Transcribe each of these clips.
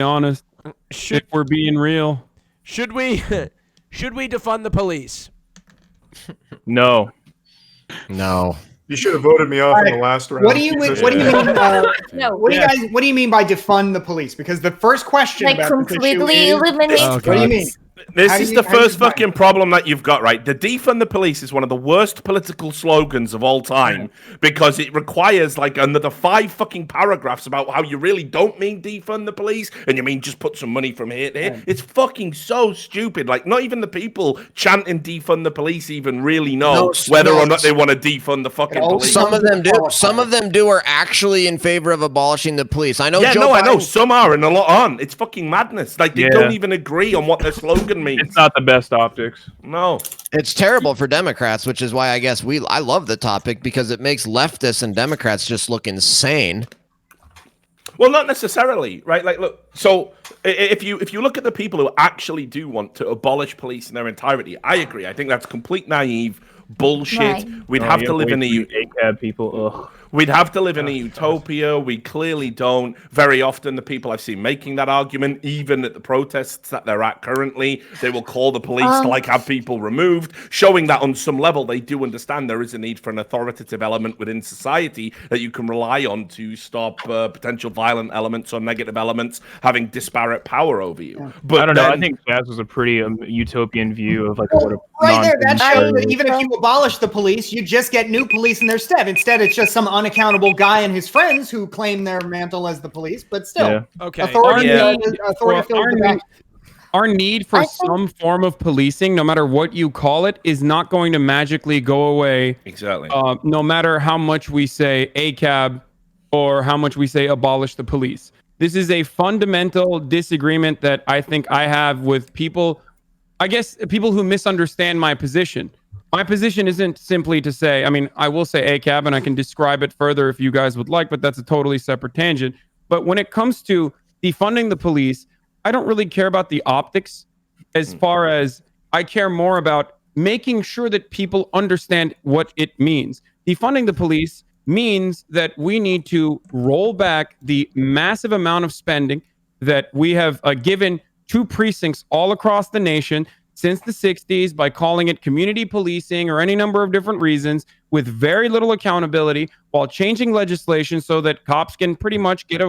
honest. If we're being real. Should we defund the police? No. You should have voted me off in the last round. What do you mean? No. What do you mean by defund the police? Because the first question Like about completely eliminate. what do you mean? This is the first fucking problem that you've got, right? The defund the police is one of the worst political slogans of all time because it requires like another 5 fucking paragraphs about how you really don't mean defund the police and you mean just put some money from here to here. It's fucking so stupid. Like, not even the people chanting defund the police even really know whether or not they want to defund the fucking police. Some of them do. Some of them are actually in favor of abolishing the police. I know. Yeah, Joe Biden... I know. Some are and a lot aren't. It's fucking madness. Like, they don't even agree on what their slogan means. It's not the best optics. No. It's terrible for Democrats, which is why I guess I love the topic because it makes leftists and Democrats just look insane. Well, not necessarily, right? Like, look, so if you look at the people who actually do want to abolish police in their entirety, I agree. I think that's complete naive bullshit. Right. We'd have to live in a ACAB people. Ugh. We'd have to live in a utopia. We clearly don't. Very often, the people I've seen making that argument, even at the protests that they're at currently, they will call the police to like have people removed, showing that on some level they do understand there is a need for an authoritative element within society that you can rely on to stop potential violent elements or negative elements having disparate power over you. But I don't know. I think Jazz was a pretty utopian view of like what a right there. That shows that even if you abolish the police, you just get new police in their stead. Instead, it's just some unaccountable guy and his friends who claim their mantle as the police, but still, our need for some form of policing, no matter what you call it, is not going to magically go away. Exactly. No matter how much we say ACAB or how much we say abolish the police. This is a fundamental disagreement that I think I have with people, I guess people who misunderstand my position. My position isn't simply to say, I mean, I will say ACAB and I can describe it further if you guys would like, but that's a totally separate tangent. But when it comes to defunding the police, I don't really care about the optics as far as I care more about making sure that people understand what it means. Defunding the police means that we need to roll back the massive amount of spending that we have given to precincts all across the nation since the 60s by calling it community policing or any number of different reasons with very little accountability while changing legislation so that cops can pretty much get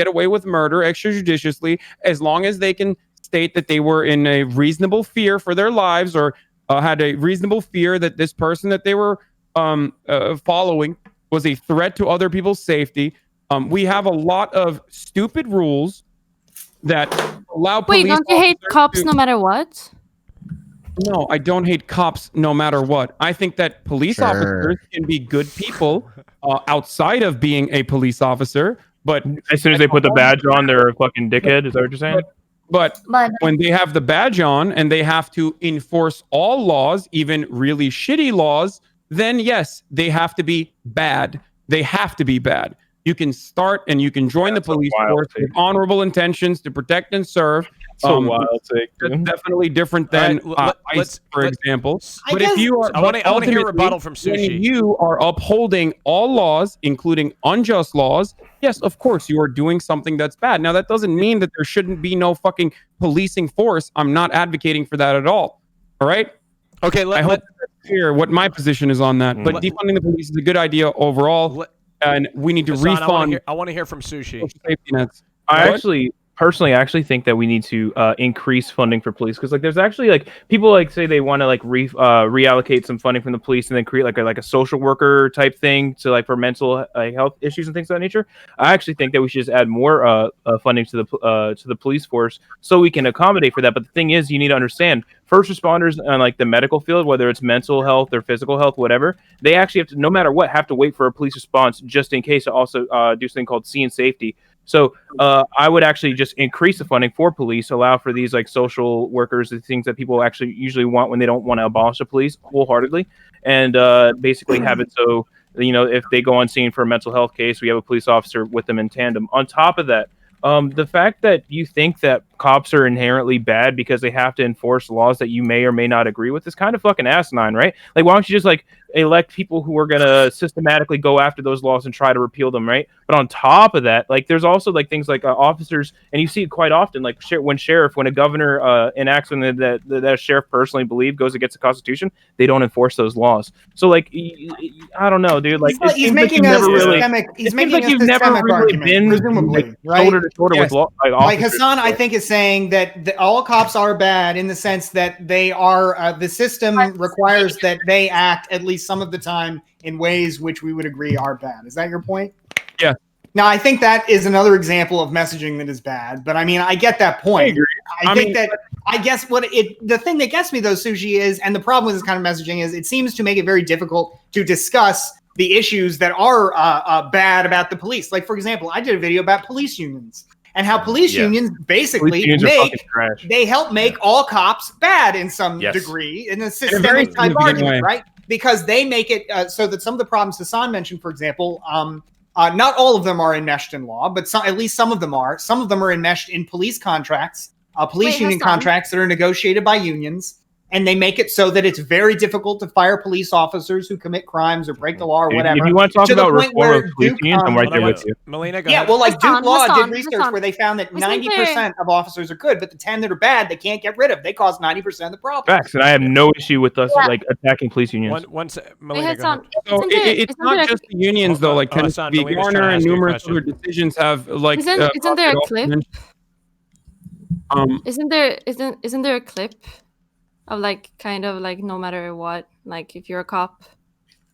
away with murder extrajudiciously as long as they can state that they were in a reasonable fear for their lives or had a reasonable fear that this person that they were following was a threat to other people's safety. We have a lot of stupid rules that allow police... Wait, don't you hate cops no matter what? No, I don't hate cops no matter what. I think that police officers can be good people outside of being a police officer, but as soon as they put the badge on, they're a fucking dickhead. Is that what you're saying? But when they have the badge on and they have to enforce all laws, even really shitty laws, then yes, they have to be bad. They have to be bad. You can start and you can join the police force with honorable intentions to protect and serve. So wild take. That's definitely different than ICE, for example. But if you are, I want to hear a rebuttal from Sushi. When you are upholding all laws, including unjust laws, yes, of course, you are doing something that's bad. Now, that doesn't mean that there shouldn't be no fucking policing force. I'm not advocating for that at all. All right? Okay, I hope that's clear what my position is on that. But defunding the police is a good idea overall, and we need to Hasan, refund. I want to hear from Sushi. Safety nets. Personally, I actually think that we need to increase funding for police because, like, there's actually like people like say they want to like reallocate some funding from the police and then create like a social worker type thing to like for mental health issues and things of that nature. I actually think that we should just add more funding to the police force so we can accommodate for that. But the thing is, you need to understand first responders on like the medical field, whether it's mental health or physical health, whatever, they actually have to, no matter what, have to wait for a police response just in case to also do something called scene safety. So I would actually just increase the funding for police, allow for these like social workers, the things that people actually usually want when they don't want to abolish the police wholeheartedly, and basically have it so, you know, if they go on scene for a mental health case, we have a police officer with them in tandem. On top of that, the fact that you think that cops are inherently bad because they have to enforce laws that you may or may not agree with is kind of fucking asinine, right? Like, why don't you just like elect people who are going to systematically go after those laws and try to repeal them, right? But on top of that, like there's also like things like officers, and you see it quite often, like when a governor enacts something that a sheriff personally believes goes against the Constitution, they don't enforce those laws. So like I don't know, dude. Like he's making a systemic. He's making a systemic argument, presumably, right? Shoulder to shoulder with like Hasan, I think is saying that all cops are bad in the sense that they are. The system requires that they act at least some of the time in ways which we would agree are bad. Is that your point? Yeah. Now, I think that is another example of messaging that is bad, but I mean, I get that point. I guess the thing that gets me though, Sushi, is, and the problem with this kind of messaging is it seems to make it very difficult to discuss the issues that are bad about the police. Like, for example, I did a video about police unions and how police unions basically they help make all cops bad in some degree in a systemic type argument, right? Because they make it so that some of the problems Hasan mentioned, for example, not all of them are enmeshed in law, but at least some of them are. Some of them are enmeshed in police contracts, union contracts that are negotiated by unions. And they make it so that it's very difficult to fire police officers who commit crimes or break the law or whatever. If you want to talk about reform of police unions, I'm right there with you. Melina, go ahead. Well, like Duke Law did research where they found that 90% of officers are good, but the 10 that are bad, they can't get rid of. They cause 90% of the problem. Facts, and I have no issue with us like attacking police unions. Melina, so it's not just the unions though. Like Tennessee v. Garner and numerous other decisions have like. Isn't there a clip? Isn't there a clip? Of like kind of like no matter what, like if you're a cop.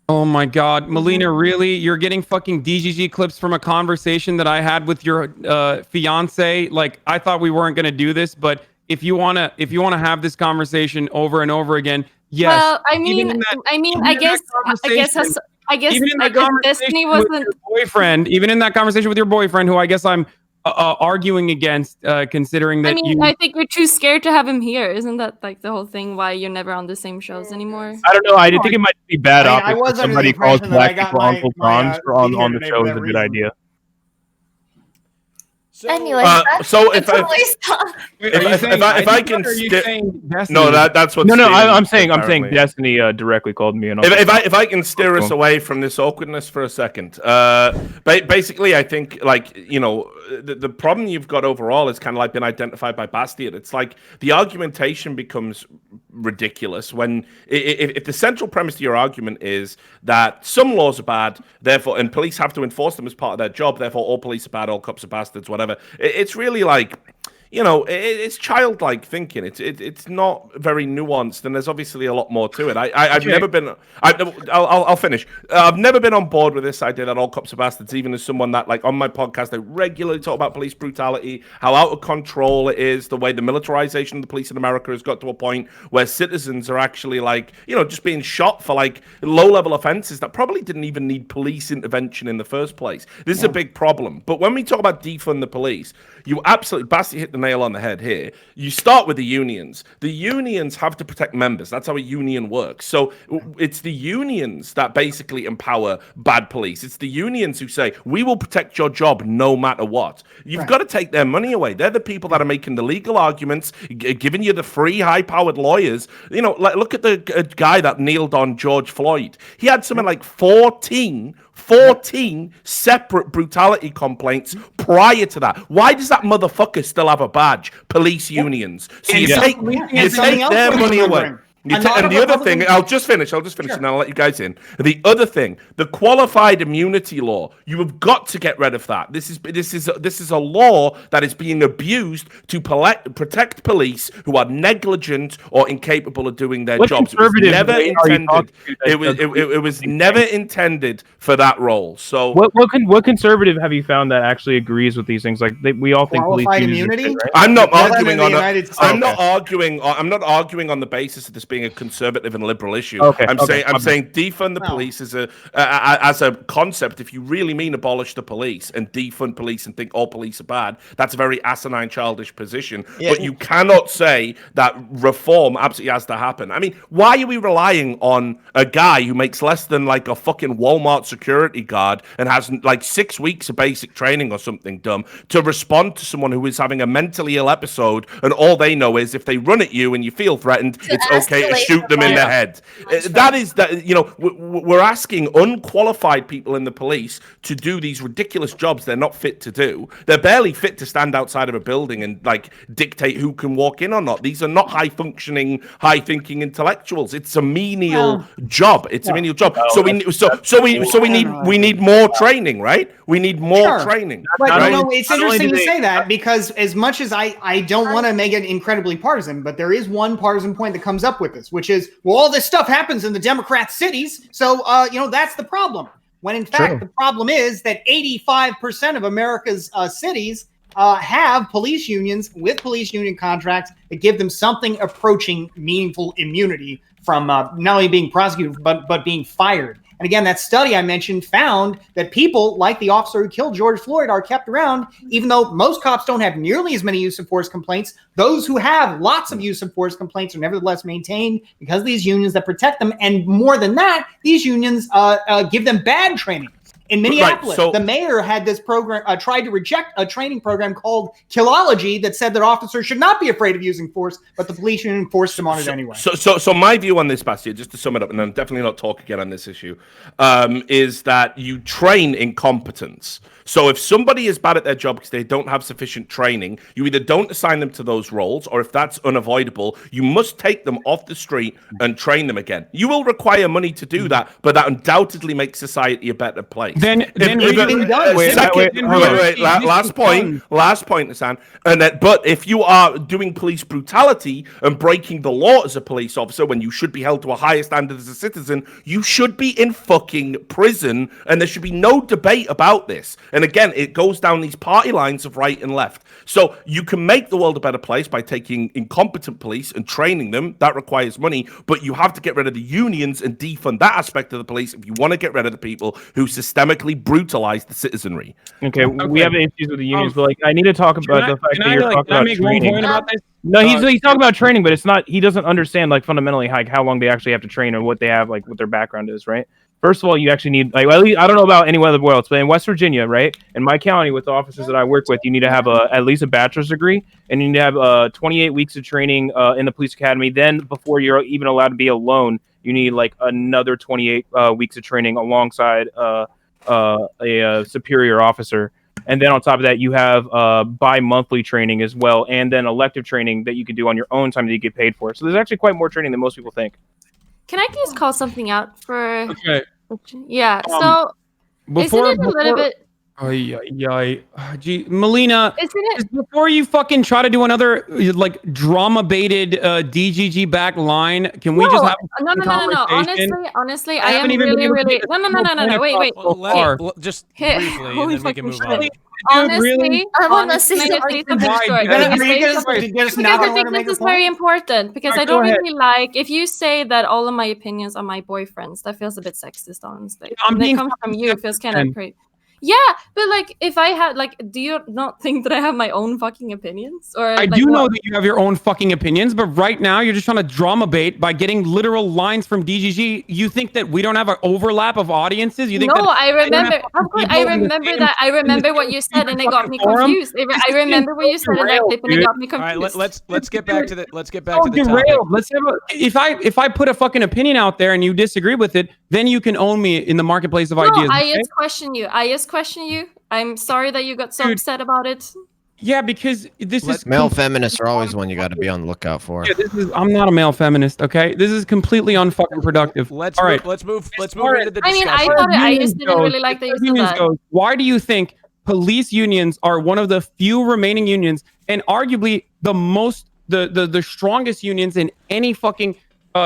Oh my God, Melina, really? You're getting fucking DGG clips from a conversation that I had with your fiance? Like, I thought we weren't gonna do this, but if you wanna have this conversation over and over again, yes. Well, I guess Destiny wasn't boyfriend. Even in that conversation with your boyfriend, who I guess I'm arguing against, considering that I think you're too scared to have him here. Isn't that like the whole thing why you're never on the same shows anymore? I don't know. I did think it might be bad if somebody calls black people Uncle Johns on the show is a good idea. Anyway, so if I can that's what. No, I'm saying Destiny directly called me. If I can steer us away from this awkwardness for a second, basically, I think the problem you've got overall is kind of like been identified by Bastian. It's like the argumentation becomes ridiculous when if the central premise to your argument is that some laws are bad, therefore, and police have to enforce them as part of their job, therefore all police are bad, all cops are bastards, whatever. It's really like, it's childlike thinking. It's not very nuanced, and there's obviously a lot more to it. I've never been. I'll finish. I've never been on board with this idea that all cops are bastards. Even as someone that, like, on my podcast, I regularly talk about police brutality, how out of control it is, the way the militarization of the police in America has got to a point where citizens are actually like, just being shot for like low-level offenses that probably didn't even need police intervention in the first place. This is a big problem. But when we talk about defund the police, you absolutely, Basti hit the nail on the head here. You start with the unions. The unions have to protect members. That's how a union works. So it's the unions that basically empower bad police. It's the unions who say, we will protect your job no matter what. You've got to take their money away. They're the people that are making the legal arguments, giving you the free, high-powered lawyers. Look at the guy that kneeled on George Floyd. He had something like 14 separate brutality complaints prior to that. Why does that motherfucker still have a badge? Police unions. So you take their money away. And the other thing, I'll just finish, and then I'll let you guys in. The other thing, the qualified immunity law, you have got to get rid of that. This is a law that is being abused to protect police who are negligent or incapable of doing their jobs. It was never intended for that role. So what conservative have you found that actually agrees with these things? Like we all think qualified immunity. Right? I'm not arguing on. I'm not arguing on the basis of this being a conservative and liberal issue. I'm saying defund the police as a concept. If you really mean abolish the police and defund police and think all police are bad, that's a very asinine, childish position. Yeah. But you cannot say that reform absolutely has to happen. I mean, why are we relying on a guy who makes less than like a fucking Walmart security guard and has like 6 weeks of basic training or something dumb to respond to someone who is having a mentally ill episode, and all they know is if they run at you and you feel threatened, it's okay shoot them in the head. That is that. You know, we're asking unqualified people in the police to do these ridiculous jobs they're not fit to do. They're barely fit to stand outside of a building and like dictate who can walk in or not. These are not high-functioning, high-thinking intellectuals. It's a menial job. It's a menial job. So we need more training, right? We need more training. But right? it's interesting you say that, because as much as I don't want to make it incredibly partisan, but there is one partisan point that comes up with this, which is, well, all this stuff happens in the Democrat cities, so that's the problem. When in fact the problem is that 85% of America's cities have police unions with police union contracts that give them something approaching meaningful immunity from not only being prosecuted but being fired. And again, that study I mentioned found that people like the officer who killed George Floyd are kept around, even though most cops don't have nearly as many use of force complaints. Those who have lots of use of force complaints are nevertheless maintained because of these unions that protect them. And more than that, these unions give them bad training. In Minneapolis, the mayor had this program, tried to reject a training program called Killology that said that officers should not be afraid of using force, but the police union forced them on it anyway. So my view on this, Bastien, just to sum it up, and I'm definitely not talking again on this issue, is that you train incompetence. So if somebody is bad at their job because they don't have sufficient training, you either don't assign them to those roles, or if that's unavoidable, you must take them off the street and train them again. You will require money to do that, but that undoubtedly makes society a better place. Last point, Hasan. But if you are doing police brutality and breaking the law as a police officer when you should be held to a higher standard as a citizen, you should be in fucking prison, and there should be no debate about this. And again, it goes down these party lines of right and left. So you can make the world a better place by taking incompetent police and training them. That requires money, but you have to get rid of the unions and defund that aspect of the police if you want to get rid of the people who systemically brutalize the citizenry. Okay. We have issues with the unions, but like I need to talk about the fact that you're talking about training. No, he's talking about training, but it's not. He doesn't understand like fundamentally how long they actually have to train and what they have, like what their background is, right? First of all, you actually need, like, at least, I don't know about any other else, but in West Virginia, right, in my county with the officers that I work with, you need to have at least a bachelor's degree, and you need to have 28 weeks of training in the police academy. Then before you're even allowed to be alone, you need like another 28 weeks of training alongside a superior officer. And then on top of that, you have bi-monthly training as well, and then elective training that you can do on your own time that you get paid for. So there's actually quite more training than most people think. Can I just call something out for? Okay. Yeah. So isn't it a little bit? Gee, Melina, before you fucking try to do another like drama baited DGG back line, can we just have no. Honestly, I am really no. Wait. Just briefly, and then we can move on. Honestly, I want to say something short. Because I think this is very important. Because I don't really like if you say that all of my opinions are my boyfriend's. That feels a bit sexist, honestly. When it comes from you, it feels kind of crazy. Yeah, but like, if I had, like, do you not think that I have my own fucking opinions? Or I do know that you have your own fucking opinions, but right now you're just trying to drama bait by getting literal lines from DGG. You think that we don't have an overlap of audiences? You think no, I remember. Of course, I remember that. I remember what you said, and it got me confused. I remember what you said in that clip, and it got me confused. All right, let's get back to the topic. Let's have if I put a fucking opinion out there and you disagree with it, then you can own me in the marketplace of ideas. I just question you. I'm sorry that you got so upset about it. Yeah, because this is male feminists are always one you got to be on the lookout for. Yeah, I'm not a male feminist. Okay, this is completely unfucking productive. Let's move into the discussion. I mean, I just didn't really like that you said that. Why do you think police unions are one of the few remaining unions, and arguably the strongest unions in any fucking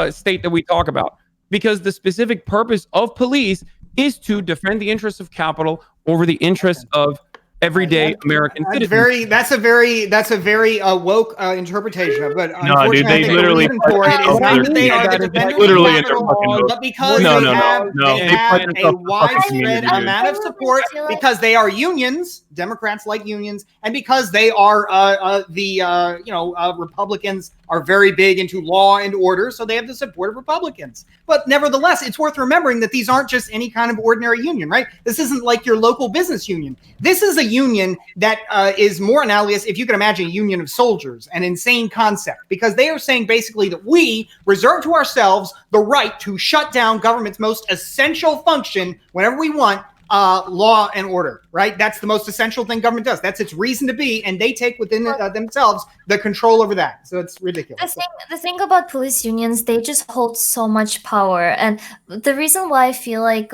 state that we talk about? Because the specific purpose of police is to defend the interests of capital over the interests of everyday American citizens. That's a very woke interpretation of it. No, dude, they literally for it is not that they are the defenders of capital, but because they have a widespread amount of support, because they are unions, Democrats like unions, and because they are Republicans are very big into law and order, so they have the support of Republicans. But nevertheless, it's worth remembering that these aren't just any kind of ordinary union, right? This isn't like your local business union. This is a union that is more analogous, if you can imagine, a union of soldiers, an insane concept, because they are saying basically that we reserve to ourselves the right to shut down government's most essential function whenever we want, law and order, right? That's the most essential thing government does. That's its reason to be, and they take within themselves the control over that. So it's ridiculous. The thing about police unions, they just hold so much power, and the reason why I feel like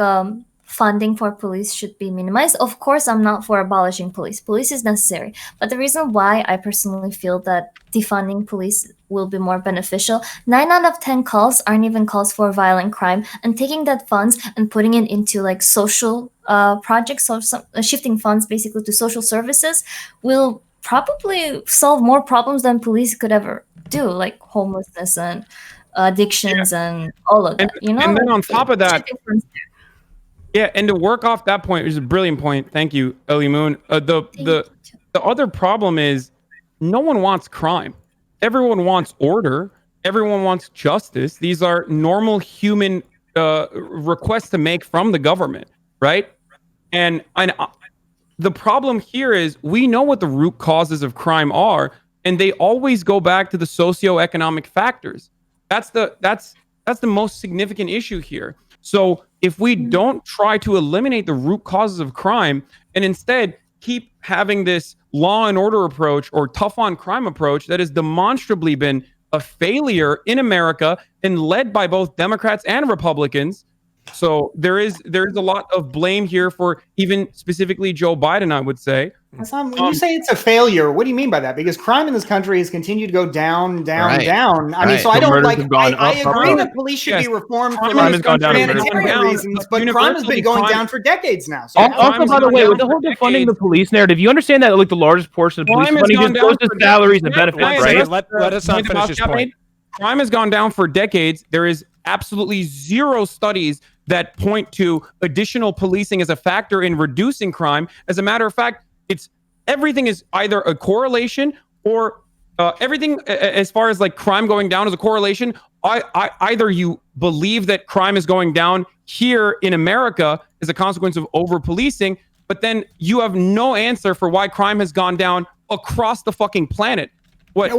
funding for police should be minimized. Of course, I'm not for abolishing police. Police is necessary, but the reason why I personally feel that defunding police will be more beneficial, 9 out of 10 calls aren't even calls for violent crime, and taking that funds and putting it into like social projects, or shifting funds basically to social services will probably solve more problems than police could ever do, like homelessness and addictions and all of that, you know? And then on top of that, yeah, and to work off that point, which is a brilliant point. Thank you, Ellie Moon. The other problem is no one wants crime. Everyone wants order. Everyone wants justice. These are normal human requests to make from the government, right? And the problem here is we know what the root causes of crime are, and they always go back to the socioeconomic factors. That's the most significant issue here. So if we don't try to eliminate the root causes of crime and instead keep having this law and order approach or tough on crime approach that has demonstrably been a failure in America and led by both Democrats and Republicans. So there is a lot of blame here for even specifically Joe Biden, I would say. Hassan, when you say it's a failure, what do you mean by that? Because crime in this country has continued to go down, down. I mean, so I don't like. I agree that police should be reformed for humanitarian reasons, but crime has been going down for decades now. So also, by the way, with the whole defunding the police narrative, you understand that like the largest portion of police funding just goes to salaries and benefits, right? Let us not finish this point. Crime has gone down for decades. There is absolutely zero studies that point to additional policing as a factor in reducing crime. As a matter of fact, everything is either a correlation or everything as far as like crime going down is a correlation. Either you believe that crime is going down here in America as a consequence of over policing, but then you have no answer for why crime has gone down across the fucking planet. Is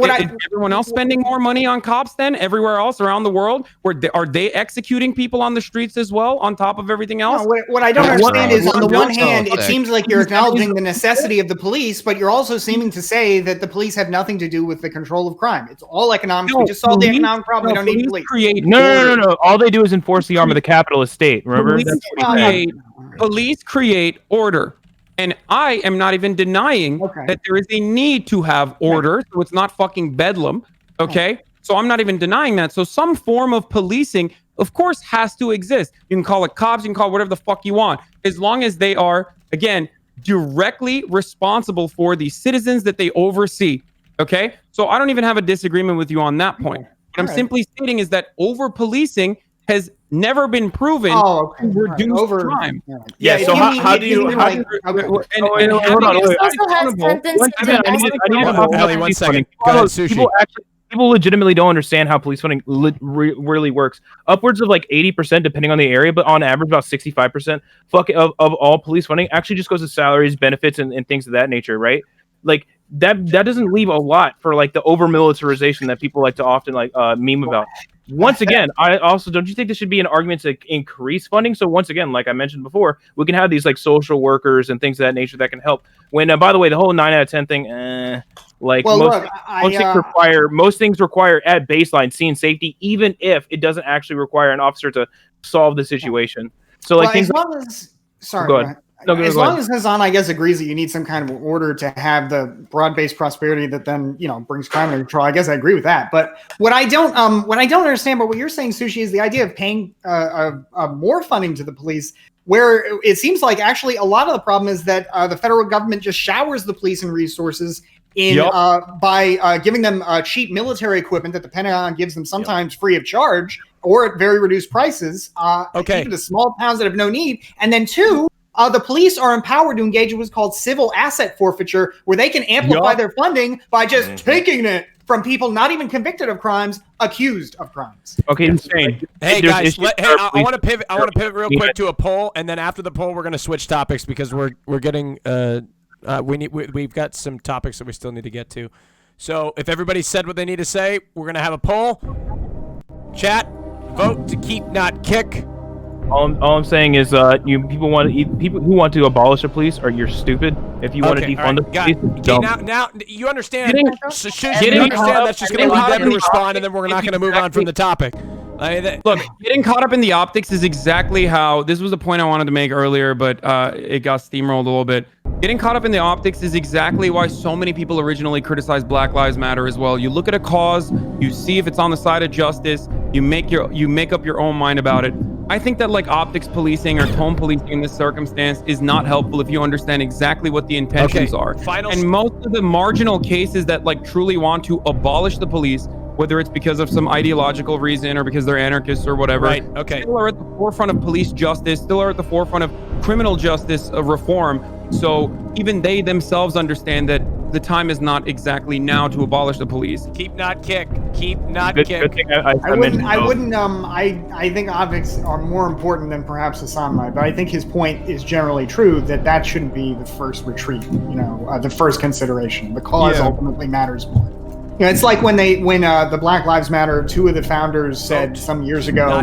everyone else spending more money on cops then everywhere else around the world? Are they executing people on the streets as well on top of everything else? No, what I don't understand is on the one hand, it seems like you're acknowledging the necessity of the police, but you're also seeming to say that the police have nothing to do with the control of crime. It's all economics. We just solved the economic problem. We don't need police. No. All they do is enforce the arm of the capitalist state. Remember? Police create order. And I am not even denying that there is a need to have order, so it's not fucking bedlam, okay? So I'm not even denying that. So some form of policing, of course, has to exist. You can call it cops, you can call it whatever the fuck you want, as long as they are, again, directly responsible for the citizens that they oversee, okay? So I don't even have a disagreement with you on that point. What I'm simply stating is that over-policing has never been proven to reduce crime. Yeah, so how do you... Hold on, 1 second. People legitimately don't understand how police funding really works. Upwards of like 80%, depending on the area, but on average about 65% of all police funding actually just goes to salaries, benefits, and things of that nature, right? Like that doesn't leave a lot for like the over militarization that people like to often like meme about. Once again, I also don't you think this should be an argument to increase funding? So once again, like I mentioned before, we can have these like social workers and things of that nature that can help. When by the way, the whole 9 out of 10 thing, most things require at baseline scene safety, even if it doesn't actually require an officer to solve the situation. So like things. Go ahead. As long as Hasan, I guess, agrees that you need some kind of order to have the broad-based prosperity that then, brings crime under control, I guess I agree with that. But what I don't understand about what you're saying, Sushi, is the idea of paying more funding to the police, where it seems like actually a lot of the problem is that the federal government just showers the police in resources by giving them cheap military equipment that the Pentagon gives them sometimes free of charge or at very reduced prices, even to small towns that have no need. And then two, the police are empowered to engage in what's called civil asset forfeiture, where they can amplify their funding by just taking it from people not even convicted of crimes, accused of crimes. Okay, insane. Hey guys, I want to pivot. I want to pivot real quick to a poll, and then after the poll, we're going to switch topics because we're getting we've got some topics that we still need to get to. So if everybody said what they need to say, we're going to have a poll. Chat, vote to keep, not kick. All I'm saying is, people who want to abolish the police you're stupid. If you want to defund the police, now you understand. You understand that's just going to lead them to respond, and then we're not going to move on from the topic. Look, getting caught up in the optics is exactly how. This was the point I wanted to make earlier, but it got steamrolled a little bit. Getting caught up in the optics is exactly why so many people originally criticized Black Lives Matter as well. You look at a cause, you see if it's on the side of justice, you make up your own mind about it. I think that like optics policing or tone policing in this circumstance is not helpful if you understand exactly what the intentions are. And most of the marginal cases that like truly want to abolish the police, whether it's because of some ideological reason or because they're anarchists or whatever, still are at the forefront of police justice, still are at the forefront of criminal justice reform. So even they themselves understand that the time is not exactly now to abolish the police. Keep, not kick. Keep, not kick. I think optics are more important than perhaps Hasan might, but I think his point is generally true that shouldn't be the first retreat, the first consideration. The cause ultimately matters more. It's like when the Black Lives Matter, two of the founders said some years ago,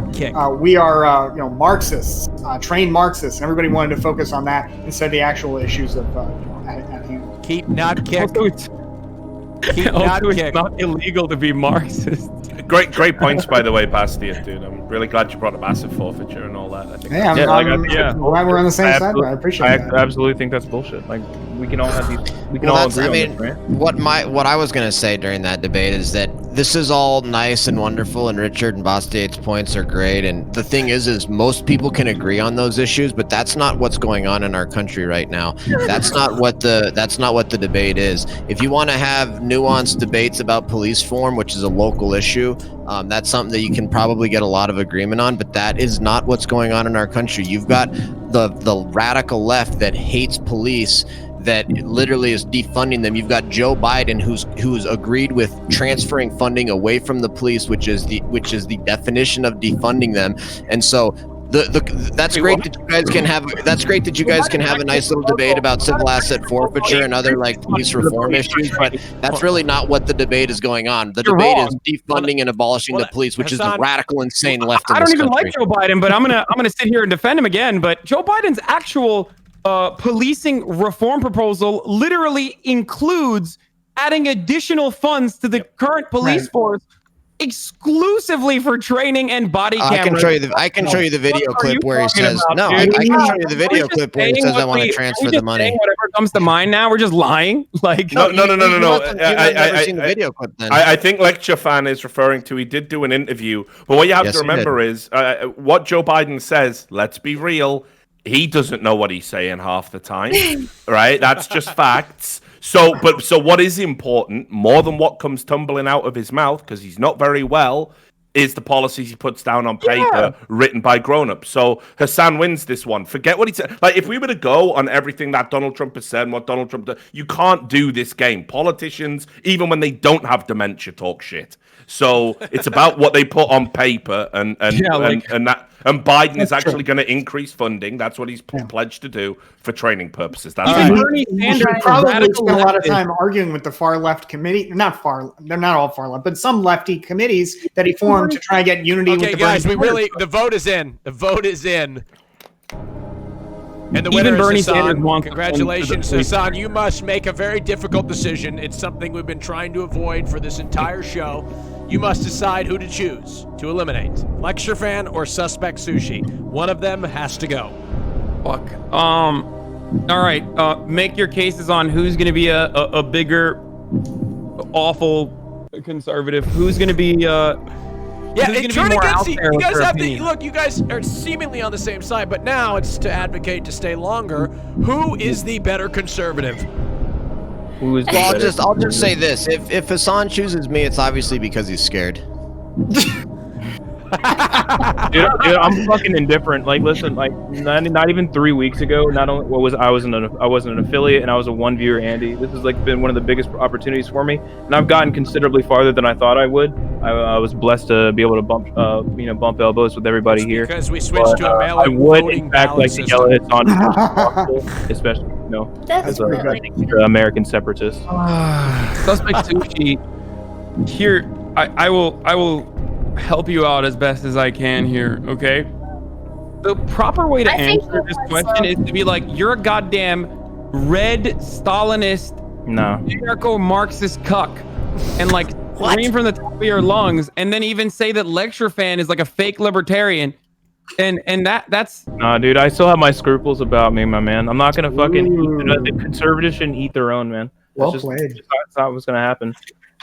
we are Marxists, trained Marxists, and everybody wanted to focus on that instead of the actual issues of at hand. Keep, not kick. It's not illegal to be Marxist. Great points, by the way, Bastia, dude. I'm really glad you brought a massive forfeiture and all that. I think I'm glad we're on the same side. I appreciate that. I absolutely think that's bullshit. Like, we can all have these. We can all agree on this, right? What I was gonna say during that debate is that this is all nice and wonderful, and Richard and Bastiate's points are great. And the thing is most people can agree on those issues, but that's not what's going on in our country right now. That's not what the debate is. If you want to have nuanced debates about police reform, which is a local issue, that's something that you can probably get a lot of agreement on. But that is not what's going on in our country. You've got the radical left that hates police, that literally is defunding them. You've got Joe Biden who's agreed with transferring funding away from the police, which is the definition of defunding them. And so that's great that you guys can have a nice little debate about civil asset forfeiture and other like police reform issues, but that's really not what the debate is going on. The debate is defunding and abolishing the police, which is the radical, insane left in this country. I don't even like Joe Biden, but I'm gonna sit here and defend him again. But Joe Biden's actual policing reform proposal literally includes adding additional funds to the current police force exclusively for training and body cameras. I can show you the video clip where he says I can show you the video clip where he says I want to transfer the money. Whatever comes to mind now, we're just lying. Like no. You've never seen the video clip then. I think Lecture Fan is referring to, he did do an interview, but what you have to remember is what Joe Biden says, let's be real, he doesn't know what he's saying half the time, right? That's just facts. So what is important, more than what comes tumbling out of his mouth, because he's not very well, is the policies he puts down on paper, written by grown-ups. So Hasan wins this one. Forget what he said. Like, if we were to go on everything that Donald Trump has said and what Donald Trump does, you can't do this game. Politicians, even when they don't have dementia, talk shit. So it's about what they put on paper, and Biden is actually going to increase funding. That's what he's pledged to do for training purposes. That's Bernie Sanders probably spent a lot of time arguing with the far left committee. They're not all far left, but some lefty committees that he formed to try and get unity with the guys, the vote is in. The vote is in. And the winner Bernie is Hasan. Sanders wants Congratulations, Hasan. You must make a very difficult decision. It's something we've been trying to avoid for this entire show. You must decide who to choose to eliminate. Lecture Fan or Suspect Sushi. One of them has to go. Fuck. All right. Make your cases on who's going to be a bigger, awful conservative. Who's going to be turn against you guys have the look. You guys are seemingly on the same side, but now it's to advocate to stay longer. Who is the better conservative? I'll just say this: if Hasan chooses me, it's obviously because he's scared. Dude, I'm fucking indifferent. Like, listen, like not even 3 weeks ago. Not only I wasn't an affiliate, and I was a one viewer, Andy. This has like been one of the biggest opportunities for me, and I've gotten considerably farther than I thought I would. I was blessed to be able to bump elbows with everybody here. Because we switched to a mail-in I would, voting in fact, ballot like to system. yell at Hassan, especially as a American separatist. Suspect Sushi. Here, I will help you out as best as I can here. Okay. The proper way to answer this question is to be like, you're a goddamn red Stalinist, anarcho-Marxist cuck, and like scream from the top of your lungs, and then even say that Lecture Fan is like a fake libertarian, and that's nah, dude. I still have my scruples about me, my man. I'm not gonna fucking eat. The conservatives shouldn't eat their own, man. Well played. That's not what's gonna happen.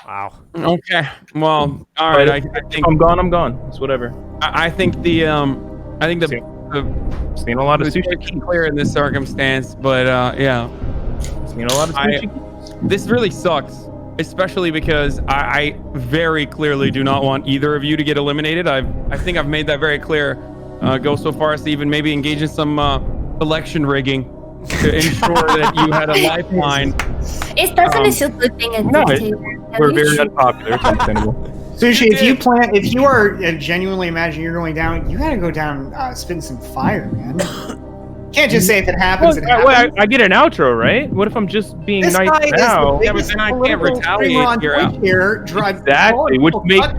Wow. Okay. Well, all right. I think I'm gone. I'm gone. It's whatever. I think the seen a lot of sushi clear in this circumstance, but yeah. Seen a lot of sushi. This really sucks, especially because I very clearly do not want either of you to get eliminated. I think I've made that very clear. Go so far as to even maybe engage in some election rigging to ensure that you had a lifeline. It doesn't feel good being a dictator. We're very unpopular. It's understandable. Sushi, if you are genuinely imagining you're going down, you gotta go down spitting some fire, man. Can't just say if it happens, it happens. I get an outro, right? What if I'm just being This nice guy now? is the biggest I can't political retaliate streamer on here. Twitch here, Exactly, which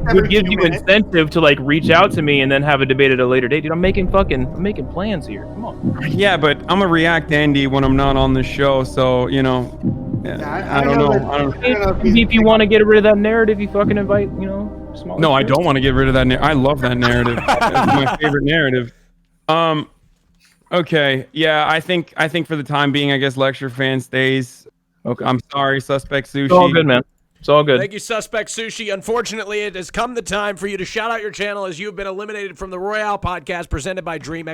every gives few you minutes. incentive to like reach out to me and then have a debate at a later date. Dude, I'm making plans here. Come on. Yeah, but I'm gonna react Andy when I'm not on the show, so I don't know. If you want to get rid of that narrative, you fucking invite, smaller. No, I don't want to get rid of that. I love that narrative. That's my favorite narrative. Okay, yeah, I think for the time being, I guess Lecture Fan stays. Okay, I'm sorry, Suspect Sushi. It's all good, man. It's all good. Thank you, Suspect Sushi. Unfortunately, it has come the time for you to shout out your channel as you have been eliminated from the Royale podcast presented by Dream!